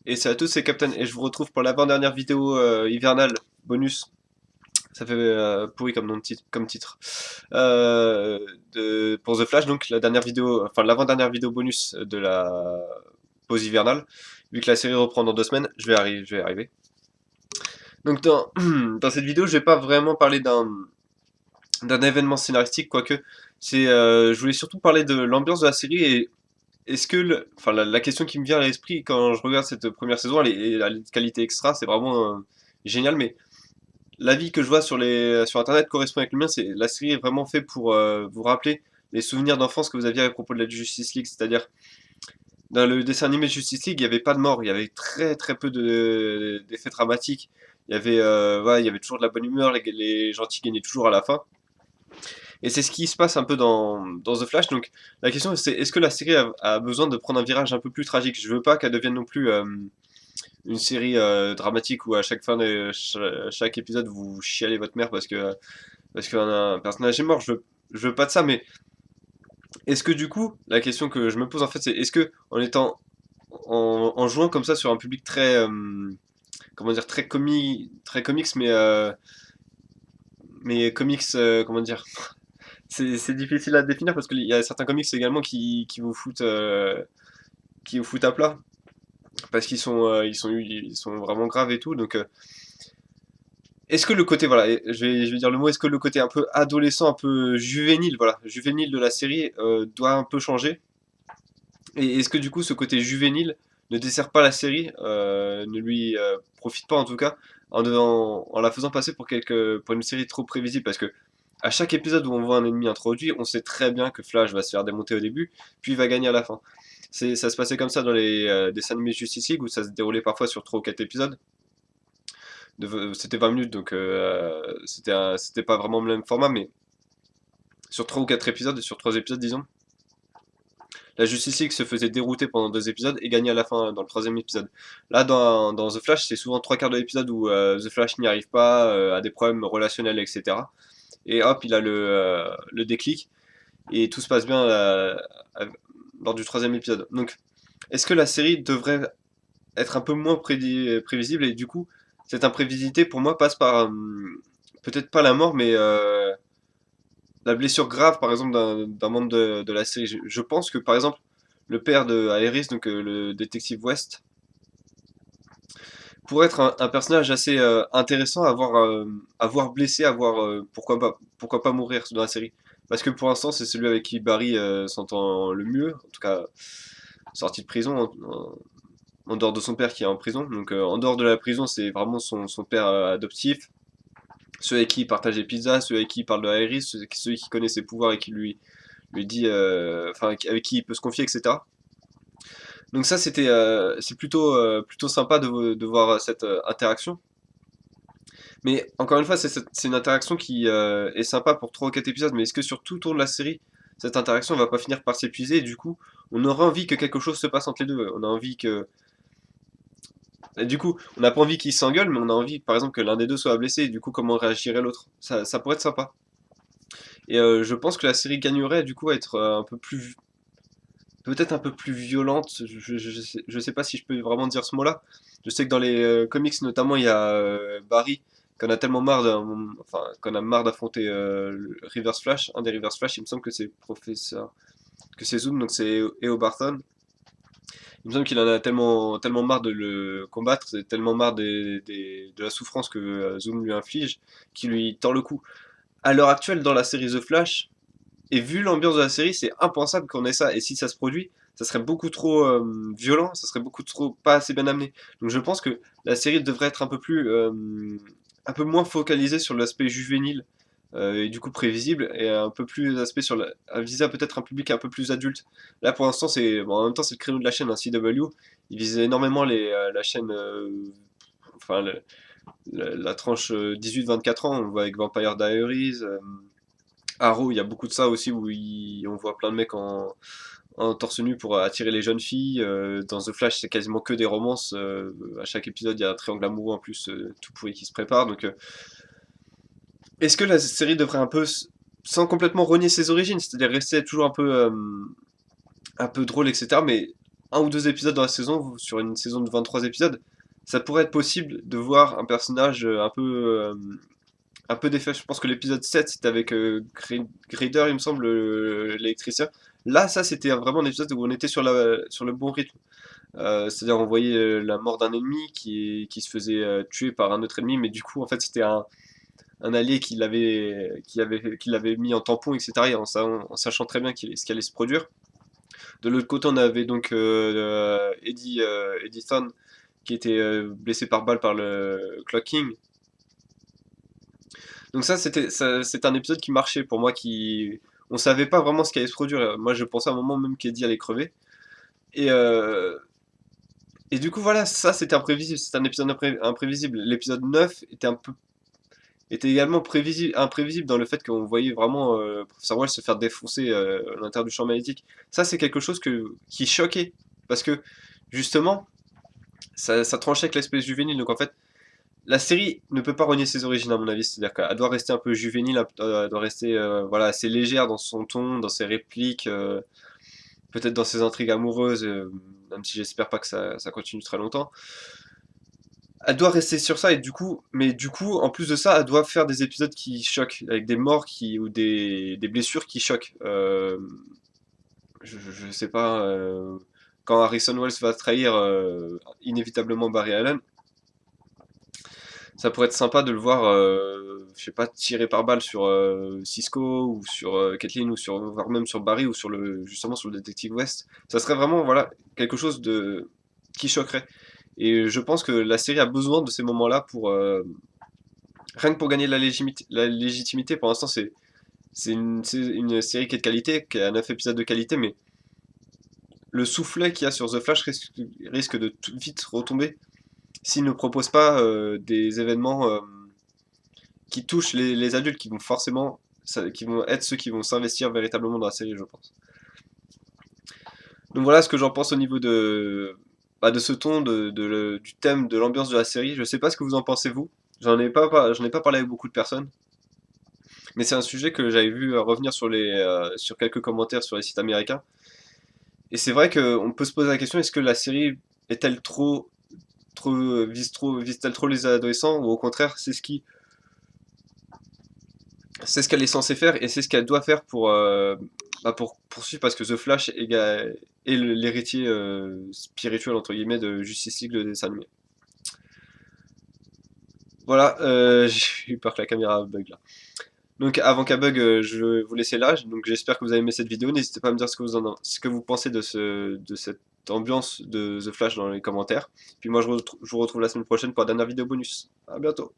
Et c'est à tous, c'est Captain, et je vous retrouve pour l'avant-dernière vidéo hivernale, bonus, ça fait pourri comme nom de titre, comme titre, pour The Flash, donc la dernière vidéo, enfin l'avant-dernière vidéo bonus de la pause hivernale, vu que la série reprend dans 2 semaines, je vais y arriver. Donc dans cette vidéo, je vais pas vraiment parler d'un événement scénaristique, quoique, je voulais surtout parler de l'ambiance de la série et est-ce que, enfin, la question qui me vient à l'esprit quand je regarde cette première saison, la qualité extra, c'est vraiment génial, mais l'avis que je vois sur Internet correspond avec le mien, c'est la série est vraiment faite pour vous rappeler les souvenirs d'enfance que vous aviez à propos de la Justice League, c'est-à-dire dans le dessin animé Justice League, il n'y avait pas de mort, il y avait très très peu d'effets dramatiques, il y avait toujours de la bonne humeur, les gentils gagnaient toujours à la fin. Et c'est ce qui se passe un peu dans The Flash. Donc la question c'est est-ce que la série a besoin de prendre un virage un peu plus tragique? Je veux pas qu'elle devienne non plus une série dramatique où à chaque fin de chaque épisode vous chialez votre mère parce qu'un personnage est mort. Je veux pas de ça, mais est-ce que du coup, la question que je me pose en fait, c'est est-ce que en jouant comme ça sur un public très comment dire très comics, mais comics comment dire, c'est difficile à définir parce qu'il y a certains comics également qui vous foutent à plat parce ils sont vraiment graves et tout. Donc est-ce que le côté, voilà, je vais dire le mot, est-ce que le côté un peu adolescent, un peu juvénile, voilà, juvénile de la série doit un peu changer? Et est-ce que du coup ce côté juvénile ne dessert pas la série, ne lui profite pas en tout cas, en la faisant passer pour une série trop prévisible? Parce que à chaque épisode où on voit un ennemi introduit, on sait très bien que Flash va se faire démonter au début, puis il va gagner à la fin. Ça se passait comme ça dans les dessins animés Justice League où ça se déroulait parfois sur 3 ou 4 épisodes. C'était 20 minutes donc c'était pas vraiment le même format, mais sur 3 ou 4 épisodes, sur 3 épisodes disons, la Justice League se faisait dérouter pendant 2 épisodes et gagnait à la fin dans le troisième épisode. Là, dans The Flash, c'est souvent 3 quarts de l'épisode où The Flash n'y arrive pas, a des problèmes relationnels, etc. Et hop, il a le déclic et tout se passe bien lors du troisième épisode. Donc, est-ce que la série devrait être un peu moins prévisible et du coup, cette imprévisibilité pour moi passe par peut-être pas la mort, mais la blessure grave, par exemple, d'un membre de la série. Je pense que, par exemple, le père de Aerys, donc le détective West, pourrait être un personnage assez intéressant à voir blessé, pourquoi pas mourir dans la série. Parce que pour l'instant, c'est celui avec qui Barry s'entend le mieux, en tout cas sorti de prison, en dehors de son père qui est en prison. Donc en dehors de la prison, c'est vraiment son père adoptif, ceux avec qui il partage des pizzas, ceux avec qui il parle de Aerys, ceux qui connaît ses pouvoirs et qui lui dit, enfin avec qui il peut se confier, etc. Donc ça, c'est plutôt sympa de voir cette interaction. Mais encore une fois, c'est une interaction qui est sympa pour 3 ou 4 épisodes, mais est-ce que sur tout le tour de la série, cette interaction va pas finir par s'épuiser et du coup, on aura envie que quelque chose se passe entre les deux. On a envie que... Et du coup, on n'a pas envie qu'ils s'engueulent, mais on a envie, par exemple, que l'un des deux soit blessé, et du coup, comment réagirait l'autre. Ça pourrait être sympa. Et je pense que la série gagnerait, du coup, à être un peu plus... Peut-être un peu plus violente, je sais pas si je peux vraiment dire ce mot-là. Je sais que dans les comics, notamment, il y a Barry, qu'on a marre d'affronter le Reverse Flash, un des Reverse Flash, il me semble que c'est que c'est Zoom, donc c'est Eo Barton. Il me semble qu'il en a tellement marre de le combattre, c'est tellement marre de la souffrance que Zoom lui inflige, qu'il lui tord le cou. À l'heure actuelle, dans la série The Flash, et vu l'ambiance de la série, c'est impensable qu'on ait ça. Et si ça se produit, ça serait beaucoup trop violent, ça serait beaucoup trop pas assez bien amené. Donc je pense que la série devrait être un peu moins focalisée sur l'aspect juvénile et du coup prévisible, et un peu plus aspect sur à viser peut-être un public un peu plus adulte. Là pour l'instant, en même temps c'est le créneau de la chaîne, hein, CW. Il vise énormément la chaîne, enfin la tranche 18-24 ans. On voit avec Vampire Diaries. Arrow, il y a beaucoup de ça aussi où on voit plein de mecs en torse nu pour attirer les jeunes filles. Dans The Flash, c'est quasiment que des romances. À chaque épisode, il y a un triangle amoureux en plus tout pourri qui se prépare. Donc, est-ce que la série devrait un peu, sans complètement renier ses origines, c'est-à-dire rester toujours un peu drôle, etc., mais un ou deux épisodes dans la saison, sur une saison de 23 épisodes, ça pourrait être possible de voir un personnage un peu défait. Je pense que l'épisode 7 c'était avec Grader, il me semble, l'électricien. Là, ça, c'était vraiment un épisode où on était sur le bon rythme. C'est-à-dire, on voyait la mort d'un ennemi qui se faisait tuer par un autre ennemi, mais du coup, en fait, c'était un allié qui l'avait mis en tampon, etc. Et en sachant très bien ce qui allait se produire. De l'autre côté, on avait donc Eddie Thorne qui était blessé par balle par le Clock King. Donc c'était un épisode qui marchait pour moi, on savait pas vraiment ce qui allait se produire. Moi, je pensais à un moment même qu'Eddie allait crever. Et, euh, et du coup, voilà, ça c'était imprévisible, c'était un épisode imprévisible. L'épisode 9 était également imprévisible dans le fait qu'on voyait vraiment Professeur Wells se faire défoncer à l'intérieur du champ magnétique. Ça, c'est quelque chose qui choquait. Parce que, justement, ça tranchait avec l'espèce juvénile. Donc, en fait, la série ne peut pas renier ses origines, à mon avis. C'est-à-dire qu'elle doit rester un peu juvénile, elle doit rester voilà, assez légère dans son ton, dans ses répliques, peut-être dans ses intrigues amoureuses, même si j'espère pas que ça continue très longtemps. Elle doit rester sur ça, mais du coup, en plus de ça, elle doit faire des épisodes qui choquent, avec des morts ou des blessures qui choquent. Je sais pas, quand Harrison Wells va trahir inévitablement Barry Allen, ça pourrait être sympa de le voir, je sais pas, tirer par balle sur Cisco ou sur Kathleen ou voire même sur Barry ou justement sur le détective West. Ça serait vraiment, voilà, quelque chose qui choquerait. Et je pense que la série a besoin de ces moments-là rien que pour gagner la légitimité. Pour l'instant, c'est une série qui est de qualité, qui a 9 épisodes de qualité, mais le soufflet qu'il y a sur The Flash risque de vite retomber s'il ne propose pas des événements qui touchent les adultes, qui vont forcément, qui vont être ceux qui vont s'investir véritablement dans la série, je pense. Donc voilà ce que j'en pense au niveau de ce ton, du thème, de l'ambiance de la série. Je sais pas ce que vous en pensez vous. J'en ai pas parlé avec beaucoup de personnes, mais c'est un sujet que j'avais vu revenir sur quelques commentaires sur les sites américains. Et c'est vrai qu'on peut se poser la question, est-ce que la série est-elle vise-t-elle trop les adolescents, ou au contraire, c'est ce qu'elle est censée faire et c'est ce qu'elle doit faire pour poursuivre, parce que The Flash est l'héritier spirituel entre guillemets de Justice League, le dessin animé. Voilà, j'ai eu peur que la caméra bug là. Donc avant qu'elle bug, je vais vous laisser là. Donc j'espère que vous avez aimé cette vidéo. N'hésitez pas à me dire ce que vous pensez de cette ambiance de The Flash dans les commentaires. Puis moi je vous retrouve la semaine prochaine pour la dernière vidéo bonus. À bientôt.